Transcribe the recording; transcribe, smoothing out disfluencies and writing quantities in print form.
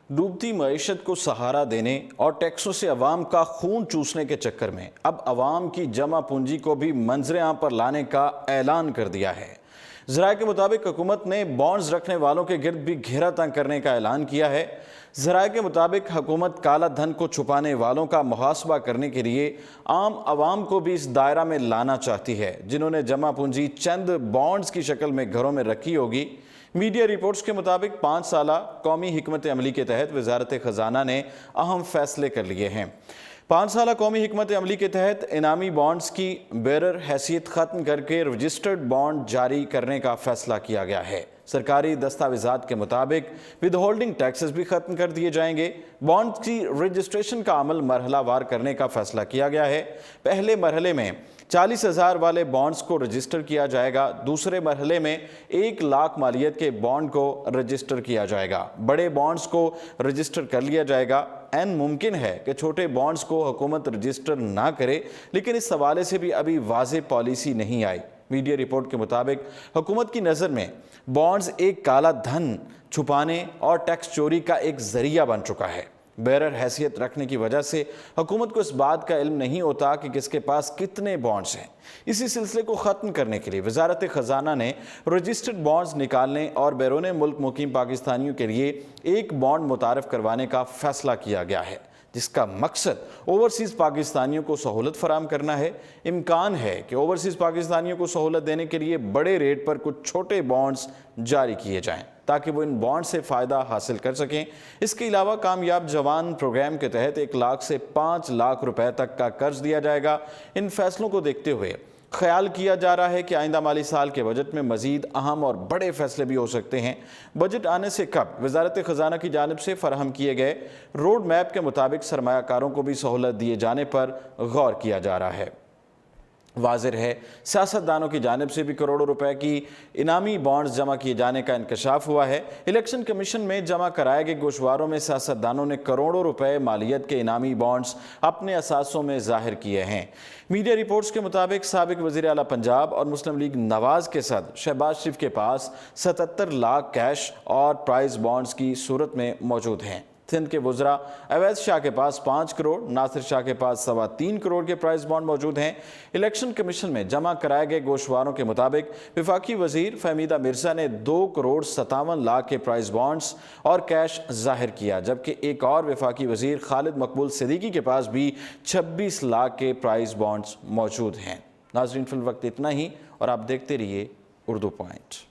डूबती मईशत को सहारा देने और टैक्सों से अवाम का खून चूसने के चक्कर में अब अवाम की जमा पूंजी को भी मंजर-ए-आम पर लाने का ऐलान कर दिया है। ज़राए के मुताबिक हुकूमत ने बॉन्ड्स रखने वालों के गिर्द भी घेरा तंग करने का ऐलान किया है। ज़राए के मुताबिक हुकूमत काला धन को छुपाने वालों का मुहासबा करने के लिए आम अवाम को भी इस दायरा में लाना चाहती है, जिन्होंने जमा पूंजी चंद बॉन्ड्स की शक्ल में घरों में रखी होगी। मीडिया रिपोर्ट्स के मुताबिक 5 साला कौमी हिकमत अमली के तहत वजारत ख़जाना ने अहम फैसले कर लिए हैं। 5 साला कौमी हिकमत अमली के तहत इनामी बॉन्ड्स की बेरर हैसियत ख़त्म करके रजिस्टर्ड बॉन्ड जारी करने का फैसला किया गया है। सरकारी दस्तावेज़ात के मुताबिक विद होल्डिंग टैक्सेस भी ख़त्म कर दिए जाएंगे। बॉन्ड की रजिस्ट्रेशन का अमल मरहलावार करने का फैसला किया गया है। पहले मरहले में 40,000 वाले बॉन्ड्स को रजिस्टर किया जाएगा। दूसरे मरहले में 1 लाख मालियत के बॉन्ड को रजिस्टर किया जाएगा। बड़े बॉन्ड्स को रजिस्टर कर लिया जाएगा। ऐन मुमकिन है कि छोटे बॉन्ड्स को हुकूमत रजिस्टर ना करे, लेकिन इस हवाले से भी अभी वाज़ेह पॉलिसी नहीं आई। मीडिया रिपोर्ट के मुताबिक हुकूमत की नज़र में बॉन्ड्स एक काला धन छुपाने और टैक्स चोरी का एक जरिया बन चुका है। बेरर हैसियत रखने की वजह से हुकूमत को इस बात का इल्म नहीं होता कि किसके पास कितने बॉन्ड्स हैं। इसी सिलसिले को ख़त्म करने के लिए वजारत ख़जाना ने रजिस्टर्ड बॉन्ड्स निकालने और बैरून मुल्क मुकीम पाकिस्तानियों के लिए एक बॉन्ड मुतारफ़ करवाने का फ़ैसला किया गया है, जिसका मकसद ओवरसीज़ पाकिस्तानियों को सहूलत फराम करना है। इम्कान है कि ओवरसीज़ पाकिस्तानियों को सहूलत देने के लिए बड़े रेट पर कुछ छोटे बॉन्ड्स जारी किए जाएं, ताकि वो इन बॉन्ड से फ़ायदा हासिल कर सकें। इसके अलावा कामयाब जवान प्रोग्राम के तहत 1 लाख से 5 लाख रुपए तक का कर्ज दिया जाएगा। इन फैसलों को देखते हुए ख्याल किया जा रहा है कि आइंदा माली साल के बजट में मजीद अहम और बड़े फैसले भी हो सकते हैं। बजट आने से कब वजारत ख़जाना की जानिब से फराहम किए गए रोड मैप के मुताबिक सरमायाकारों को भी सहूलत दिए जाने पर गौर किया जा रहा है। वाज़ेह है, सियासतदानों की जानिब से भी करोड़ों रुपए की इनामी बॉन्ड्स जमा किए जाने का इंकशाफ हुआ है। इलेक्शन कमीशन में जमा कराए गए गोशवारों में सियासतदानों ने करोड़ों रुपए मालियत के इनामी बॉन्ड्स अपने असासों में जाहिर किए हैं। मीडिया रिपोर्ट्स के मुताबिक साबिक वज़ीर आला पंजाब और मुस्लिम लीग नवाज के सदर शहबाज शरीफ के पास 77 लाख कैश और प्राइज बॉन्ड्स की सूरत में मौजूद हैं। सिंध के वज़रा अवैध शाह के पास 5 करोड़, नासिर शाह के पास 3.25 करोड़ के प्राइस बॉन्ड मौजूद हैं। इलेक्शन कमीशन में जमा कराए गए गोशवारों के मुताबिक वफाकी वजीर फहमीदा मिर्जा ने 2 करोड़ 57 लाख के प्राइस बॉन्ड्स और कैश जाहिर किया, जबकि एक और वफाकी वजीर खालिद मकबूल सिद्दीकी के पास भी 26 लाख के प्राइस बॉन्ड्स मौजूद हैं। नाज़रीन, फिल वक्त इतना ही और आप देखते रहिए उर्दू पॉइंट।